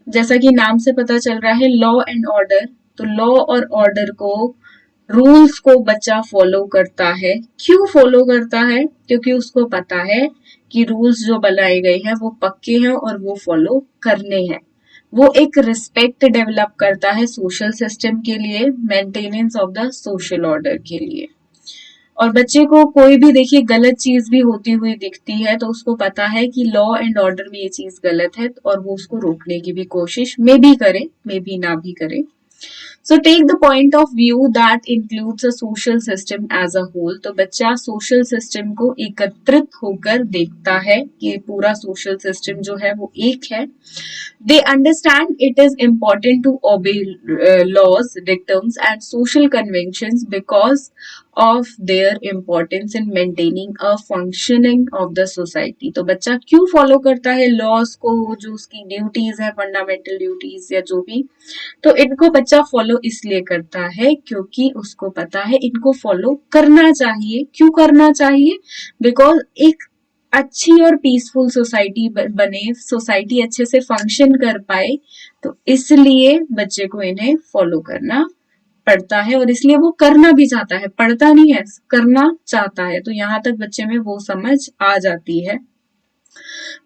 जैसा कि नाम से पता चल रहा है लॉ एंड ऑर्डर, तो लॉ और ऑर्डर को, रूल्स को बच्चा फॉलो करता है। क्यों फॉलो करता है, क्योंकि उसको पता है कि रूल्स जो बनाए गए हैं वो पक्के हैं और वो फॉलो करने हैं। वो एक रिस्पेक्ट डेवलप करता है सोशल सिस्टम के लिए, maintenance of the social order के लिए। और बच्चे को कोई भी देखिए गलत चीज भी होती हुई दिखती है तो उसको पता है कि लॉ एंड ऑर्डर में ये चीज गलत है और वो उसको रोकने की भी कोशिश मे भी करे, मे भी ना भी करे। So take the point of view that includes a social system as a whole। तो बच्चा सोशल सिस्टम को एकत्रित होकर देखता है कि पूरा सोशल सिस्टम जो है वो एक है। They understand it is important to obey laws, dictums and social conventions because of their importance in maintaining a functioning of the society। तो बच्चा क्यों फॉलो करता है लॉज को, जो उसकी ड्यूटीज है, फंडामेंटल ड्यूटीज या जो भी, तो इनको बच्चा फॉलो इसलिए करता है क्योंकि उसको पता है इनको फॉलो करना चाहिए। क्यों करना चाहिए? बिकॉज एक अच्छी और पीसफुल सोसाइटी बने, सोसाइटी अच्छे से फंक्शन कर पाए, तो इसलिए बच्चे को इन्हें फॉलो करना पड़ता है और इसलिए वो करना भी चाहता है, पढ़ता नहीं है, करना चाहता है। तो यहाँ तक बच्चे में वो समझ आ जाती है।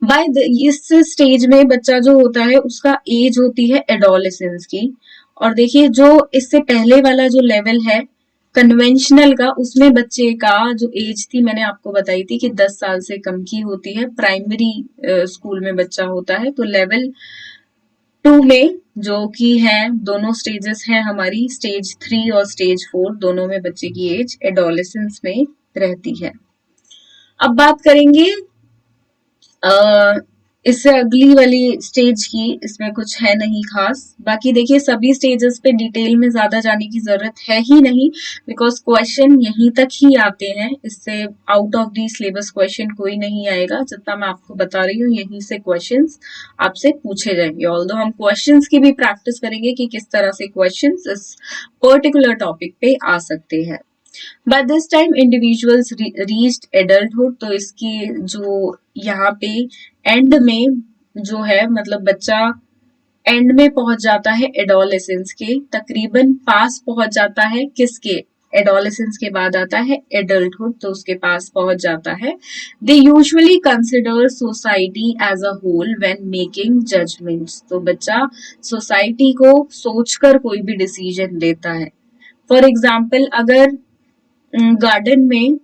बाय इस स्टेज में बच्चा जो होता है उसका एज होती है एडोलेसेंस की। और देखिए जो इससे पहले वाला जो लेवल है कन्वेंशनल का, उसमें बच्चे का जो एज थी मैंने आपको बताई थी कि 10 साल से कम की होती है। प्राइमरी स्कूल में बच्चा होता है। तो लेवल 2 में जो कि है, दोनों स्टेजेस हैं हमारी, स्टेज 3 और स्टेज 4, दोनों में बच्चे की एज एडोलेसेंस में रहती है। अब बात करेंगे इससे अगली वाली स्टेज की। इसमें कुछ है नहीं खास। बाकी देखिए सभी स्टेजेस पे डिटेल में ज्यादा जाने की जरूरत है ही नहीं, बिकॉज क्वेश्चन यहीं तक ही आते हैं। इससे out of the syllabus question कोई नहीं आएगा। जितना मैं आपको बता रही हूँ यहीं से क्वेश्चंस आपसे पूछे जाएंगे। ऑल्दो हम क्वेश्चंस की भी प्रैक्टिस करेंगे कि किस तरह से क्वेश्चंस इस पर्टिकुलर टॉपिक पे आ सकते हैं। By this time individuals reached adulthood। तो इसकी जो यहाँ पे एंड में जो है, मतलब बच्चा एंड में पहुंच जाता है एडोलेसेंस के, तकरीबन पास पहुंच जाता है किसके, एडोलेसेंस के बाद आता है एडल्टहुड, तो उसके पास पहुंच जाता है। They usually consider society as a whole when making judgements. तो बच्चा सोसाइटी को सोचकर कोई भी डिसीजन लेता है। फॉर एग्जाम्पल अगर गार्डन में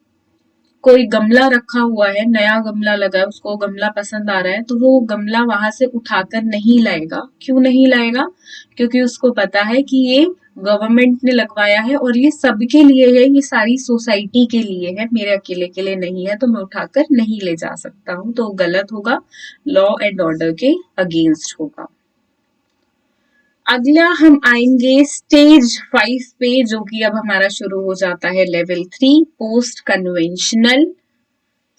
कोई गमला रखा हुआ है, नया गमला लगा है, उसको गमला पसंद आ रहा है, तो वो गमला वहां से उठाकर नहीं लाएगा। क्यों नहीं लाएगा? क्योंकि उसको पता है कि ये गवर्नमेंट ने लगवाया है और ये सबके लिए है, ये सारी सोसाइटी के लिए है, मेरे अकेले के लिए नहीं है, तो मैं उठाकर नहीं ले जा सकता हूँ। तो गलत होगा, लॉ एंड ऑर्डर के अगेंस्ट होगा। अगला हम आएंगे स्टेज 5 पे, जो कि अब हमारा शुरू हो जाता है लेवल 3, पोस्ट कन्वेंशनल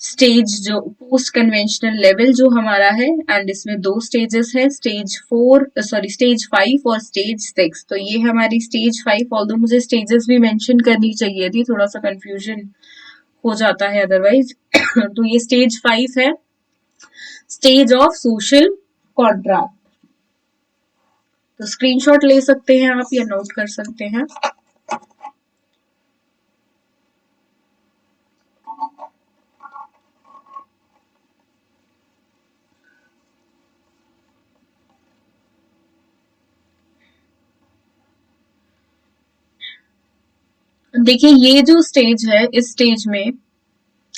स्टेज, जो पोस्ट कन्वेंशनल लेवल जो हमारा है। एंड इसमें 2 स्टेजेस है, स्टेज 5 और स्टेज 6। तो ये हमारी स्टेज 5, ऑल्दो मुझे स्टेजेस भी मेंशन करनी चाहिए थी, थोड़ा सा कंफ्यूजन हो जाता है अदरवाइज। तो ये स्टेज 5 है, स्टेज ऑफ सोशल कॉन्ट्रैक्ट। तो स्क्रीनशॉट ले सकते हैं आप या नोट कर सकते हैं। देखिए ये जो स्टेज है, इस स्टेज में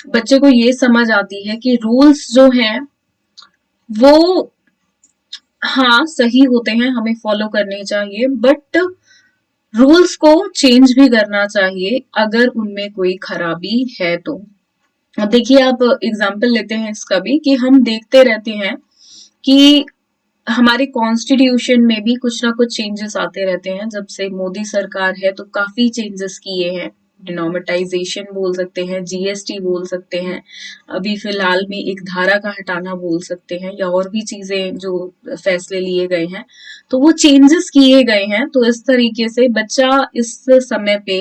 बच्चे को ये समझ आती है कि रूल्स जो हैं वो हाँ सही होते हैं, हमें फॉलो करने चाहिए, बट रूल्स को चेंज भी करना चाहिए अगर उनमें कोई खराबी है तो। अब देखिए आप एग्जाम्पल लेते हैं इसका भी, कि हम देखते रहते हैं कि हमारे कॉन्स्टिट्यूशन में भी कुछ ना कुछ चेंजेस आते रहते हैं। जब से मोदी सरकार है तो काफी चेंजेस किए हैं, डिनोमेटाइजेशन बोल सकते हैं, जीएसटी बोल सकते हैं, अभी फिलहाल में एक धारा का हटाना बोल सकते हैं, या और भी चीजें जो फैसले लिए गए हैं, तो वो चेंजेस किए गए हैं। तो इस तरीके से बच्चा इस समय पे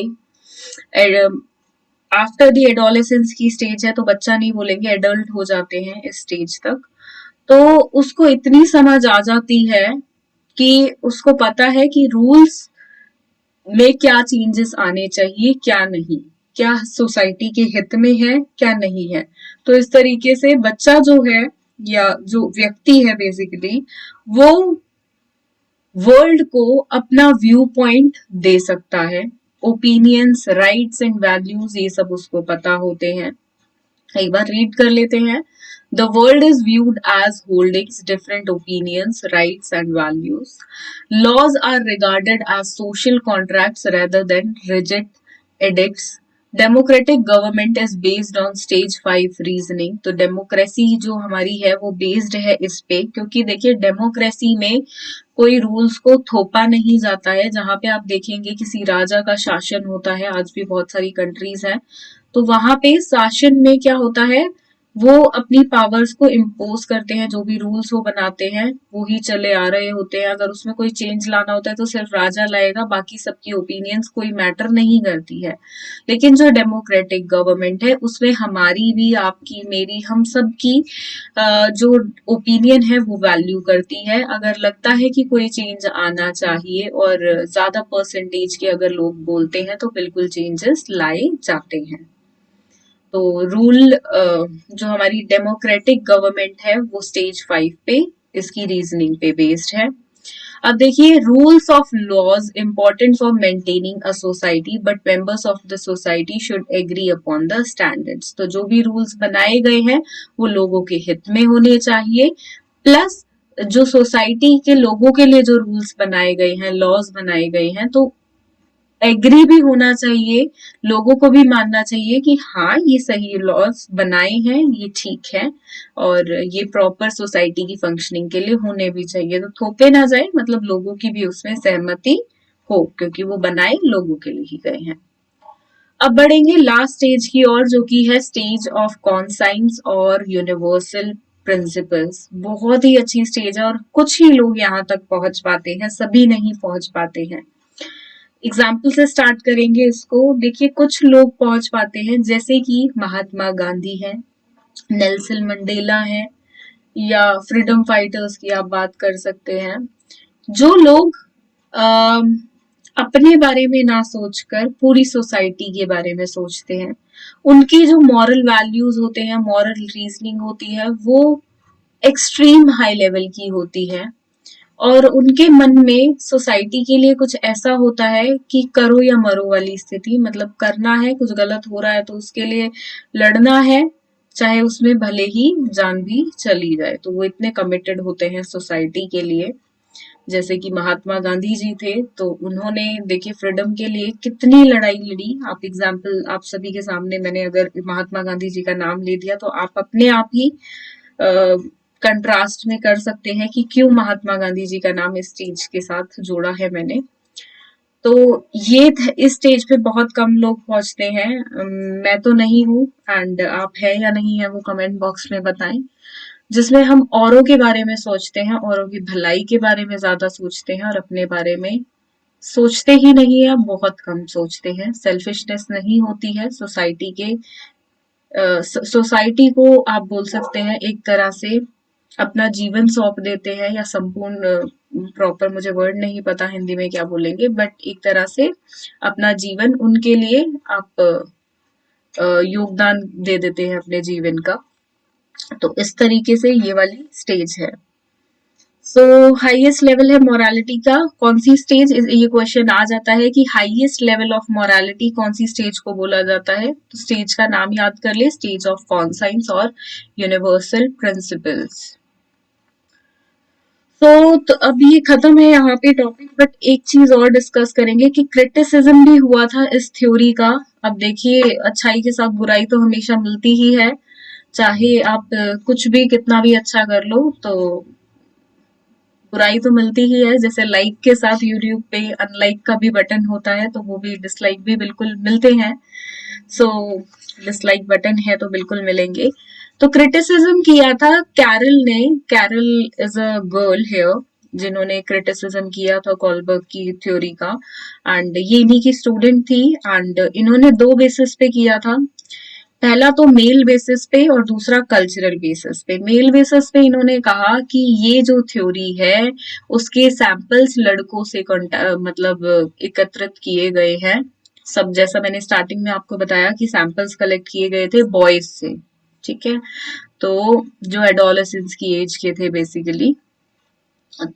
आफ्टर द एडोलेसेंस की स्टेज है, तो बच्चा नहीं बोलेंगे, एडल्ट हो जाते हैं इस स्टेज तक, तो उसको इतनी समझ आ जाती है कि उसको पता है कि रूल्स में क्या चेंजेस आने चाहिए, क्या नहीं, क्या सोसाइटी के हित में है, क्या नहीं है। तो इस तरीके से बच्चा जो है या जो व्यक्ति है बेसिकली, वो वर्ल्ड को अपना व्यू पॉइंट दे सकता है, ओपिनियंस, राइट्स एंड वैल्यूज, ये सब उसको पता होते हैं। एक बार रीड कर लेते हैं। The world is viewed as holding different opinions, rights, and values. Laws are regarded as social contracts rather than rigid edicts. Democratic government is based on stage 5 reasoning. तो डेमोक्रेसी जो हमारी है वो बेस्ड है इस पे, क्योंकि देखिए डेमोक्रेसी में कोई रूल्स को थोपा नहीं जाता है। जहां पे आप देखेंगे किसी राजा का शासन होता है, आज भी बहुत सारी कंट्रीज हैं, तो वहां पे शासन में क्या होता है, वो अपनी पावर्स को इम्पोज करते हैं, जो भी रूल्स वो बनाते हैं वो ही चले आ रहे होते हैं। अगर उसमें कोई चेंज लाना होता है तो सिर्फ राजा लाएगा, बाकी सबकी ओपिनियंस कोई मैटर नहीं करती है। लेकिन जो डेमोक्रेटिक गवर्नमेंट है उसमें हमारी भी, आपकी, मेरी, हम सब की जो ओपिनियन है वो वैल्यू करती है। अगर लगता है कि कोई चेंज आना चाहिए और ज्यादा परसेंटेज के अगर लोग बोलते हैं तो बिल्कुल चेंजेस लाए जाते हैं। तो रूल जो हमारी डेमोक्रेटिक गवर्नमेंट है वो स्टेज 5 पे, इसकी रीजनिंग पे बेस्ड है। अब देखिए, rules of laws important for maintaining a society but members of the society should agree upon the standards. तो जो भी रूल्स बनाए गए हैं वो लोगों के हित में होने चाहिए, प्लस जो सोसाइटी के लोगों के लिए जो रूल्स बनाए गए हैं, लॉज बनाए गए हैं, तो एग्री भी होना चाहिए, लोगों को भी मानना चाहिए कि हाँ ये सही लॉज बनाए हैं, ये ठीक है और ये प्रॉपर सोसाइटी की फंक्शनिंग के लिए होने भी चाहिए। तो थोपे ना जाए, मतलब लोगों की भी उसमें सहमति हो, क्योंकि वो बनाए लोगों के लिए ही गए हैं। अब बढ़ेंगे लास्ट स्टेज की ओर, जो कि है स्टेज ऑफ कॉन्साइंस और यूनिवर्सल प्रिंसिपल्स। बहुत ही अच्छी स्टेज है और कुछ ही लोग यहाँ तक पहुंच पाते हैं, सभी नहीं पहुंच पाते हैं। एग्जाम्पल से स्टार्ट करेंगे इसको। देखिए, कुछ लोग पहुंच पाते हैं, जैसे कि महात्मा गांधी है, नेल्सन मंडेला है, या फ्रीडम फाइटर्स की आप बात कर सकते हैं। जो लोग अम, अपने बारे में ना सोचकर पूरी सोसाइटी के बारे में सोचते हैं, उनकी जो मॉरल वैल्यूज होते हैं, मॉरल रीजनिंग होती है, वो एक्सट्रीम हाई लेवल की होती है और उनके मन में सोसाइटी के लिए कुछ ऐसा होता है कि करो या मरो वाली स्थिति, मतलब करना है, कुछ गलत हो रहा है तो उसके लिए लड़ना है, चाहे उसमें भले ही जान भी चली जाए। तो वो इतने कमिटेड होते हैं सोसाइटी के लिए। जैसे कि महात्मा गांधी जी थे, तो उन्होंने देखिए फ्रीडम के लिए कितनी लड़ाई लड़ी। आप एग्जाम्पल, आप सभी के सामने मैंने अगर महात्मा गांधी जी का नाम ले दिया तो आप अपने आप ही कंट्रास्ट में कर सकते हैं कि क्यों महात्मा गांधी जी का नाम इस चीज के साथ जोड़ा है मैंने। तो ये इस स्टेज पे बहुत कम लोग पहुंचते हैं। मैं तो नहीं हूँ, एंड आप है या नहीं है वो कमेंट बॉक्स में बताएं। जिसमें हम औरों के बारे में सोचते हैं, औरों की भलाई के बारे में ज्यादा सोचते हैं और अपने बारे में सोचते ही नहीं है, बहुत कम सोचते हैं। सेल्फिशनेस नहीं होती है सोसाइटी के, सोसाइटी को आप बोल सकते हैं एक तरह से अपना जीवन सौंप देते हैं, या संपूर्ण, प्रॉपर मुझे वर्ड नहीं पता हिंदी में क्या बोलेंगे, बट एक तरह से अपना जीवन उनके लिए आप योगदान दे देते हैं अपने जीवन का। तो इस तरीके से ये वाली स्टेज है। सो हाईएस्ट लेवल है मोरालिटी का, कौन सी स्टेज, ये क्वेश्चन आ जाता है कि हाईएस्ट लेवल ऑफ मोरालिटी कौन सी स्टेज को बोला जाता है। तो स्टेज का नाम याद कर ले, स्टेज ऑफ कॉन्साइंस और यूनिवर्सल प्रिंसिपल्स। तो अब ये खत्म है यहाँ पे टॉपिक, बट एक चीज और डिस्कस करेंगे कि क्रिटिसिज्म भी हुआ था इस थ्योरी का। अब देखिए, अच्छाई के साथ बुराई तो हमेशा मिलती ही है, चाहे आप कुछ भी कितना भी अच्छा कर लो तो बुराई तो मिलती ही है। जैसे लाइक के साथ यूट्यूब पे अनलाइक का भी बटन होता है, तो वो भी, डिसलाइक भी बिल्कुल मिलते हैं। सो डिसलाइक बटन है तो बिल्कुल मिलेंगे। तो क्रिटिसिज्म किया था कैरल ने, Carol is a girl here, जिन्होंने क्रिटिसिज्म किया था कोलबर्ग की थ्योरी का, एंड ये इन्हीं की स्टूडेंट थी। एंड इन्होंने दो बेसिस पे किया था, पहला तो मेल बेसिस पे और दूसरा कल्चरल बेसिस पे। मेल बेसिस पे इन्होंने कहा कि ये जो थ्योरी है उसके सैंपल्स लड़कों से मतलब एकत्रित किए गए हैं सब, जैसा मैंने स्टार्टिंग में आपको बताया कि सैंपल्स कलेक्ट किए गए थे बॉयज से, ठीक है, तो जो एडोलेसेंस की एज के थे बेसिकली।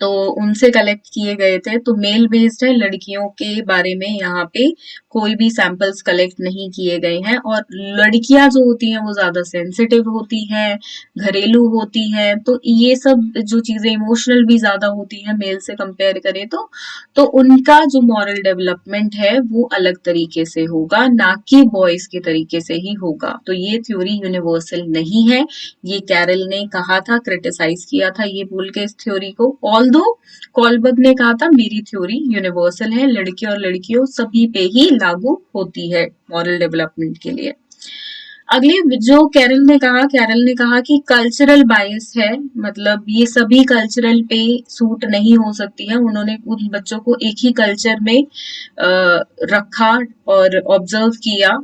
तो उनसे कलेक्ट किए गए थे। तो मेल बेस्ड है, लड़कियों के बारे में यहाँ पे कोई भी सैंपल्स कलेक्ट नहीं किए गए हैं। और लड़कियां जो होती हैं वो ज्यादा सेंसिटिव होती हैं, घरेलू होती हैं, तो ये सब जो चीजें इमोशनल भी ज्यादा होती हैं मेल से कंपेयर करें तो उनका जो मॉरल डेवलपमेंट है वो अलग तरीके से होगा, ना कि बॉयज के तरीके से ही होगा। तो ये थ्योरी यूनिवर्सल नहीं है, ये कैरल ने कहा था, क्रिटिसाइज किया था ये बोल के इस थ्योरी को। ऑल्दो कॉलबर्ग ने कहा था मेरी थ्योरी यूनिवर्सल है, लड़के और लड़कियों सभी पे ही लागू होती है मॉरल डेवलपमेंट के लिए। अगले जो कैरल ने कहा कि कल्चरल बायस है, मतलब ये सभी कल्चरल पे सूट नहीं हो सकती है। उन्होंने उन बच्चों को एक ही कल्चर में रखा और ऑब्जर्व किया।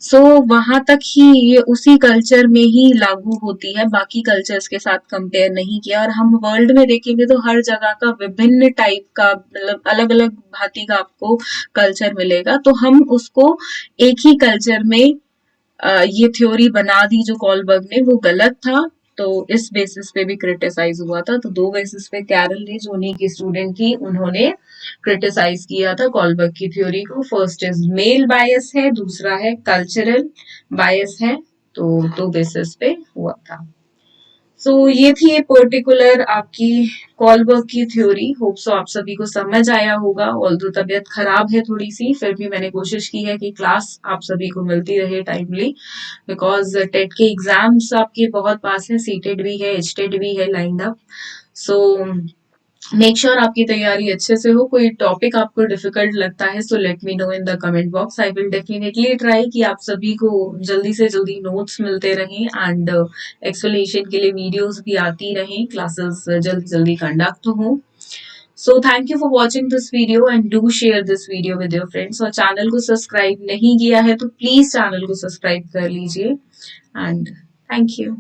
सो वहां तक ही ये उसी कल्चर में ही लागू होती है, बाकी कल्चर्स के साथ कंपेयर नहीं किया। और हम वर्ल्ड में देखेंगे तो हर जगह का विभिन्न टाइप का, मतलब अलग अलग भांति का आपको कल्चर मिलेगा। तो हम उसको एक ही कल्चर में ये थ्योरी बना दी जो कॉलबर्ग ने, वो गलत था। तो इस बेसिस पे भी क्रिटिसाइज हुआ था। तो दो बेसिस पे कैरल ने, जो उन्हीं की स्टूडेंट थी, उन्होंने क्रिटिसाइज किया था कॉलबर्ग की थ्योरी को। फर्स्ट इज मेल बायस है, दूसरा है कल्चरल बायस है। तो दो बेसिस पे हुआ था। सो ये थी पर्टिकुलर आपकी कॉलबर्ग की थ्योरी। होप सो आप सभी को समझ आया होगा। ऑल्दो तबीयत खराब है थोड़ी सी, फिर भी मैंने कोशिश की है कि क्लास आप सभी को मिलती रहे टाइमली, बिकॉज टेट के एग्जाम्स आपके बहुत पास है, सीटेड भी है, एचटेड भी है lined up. So make sure आपकी तैयारी अच्छे से हो। कोई टॉपिक आपको डिफिकल्ट लगता है so let me know in the comment box. I will definitely try कि आप सभी को जल्दी से जल्दी नोट्स मिलते रहें एंड एक्सप्लेनेशन के लिए वीडियोस भी आती रहें, क्लासेस जल्दी जल्दी कंडक्ट हो। So thank you for watching this video and do share this video with your friends. और चैनल को सब्सक्राइब नहीं किया है तो प्लीज चैनल को सब्सक्राइब कर लीजिए एंड थैंक यू।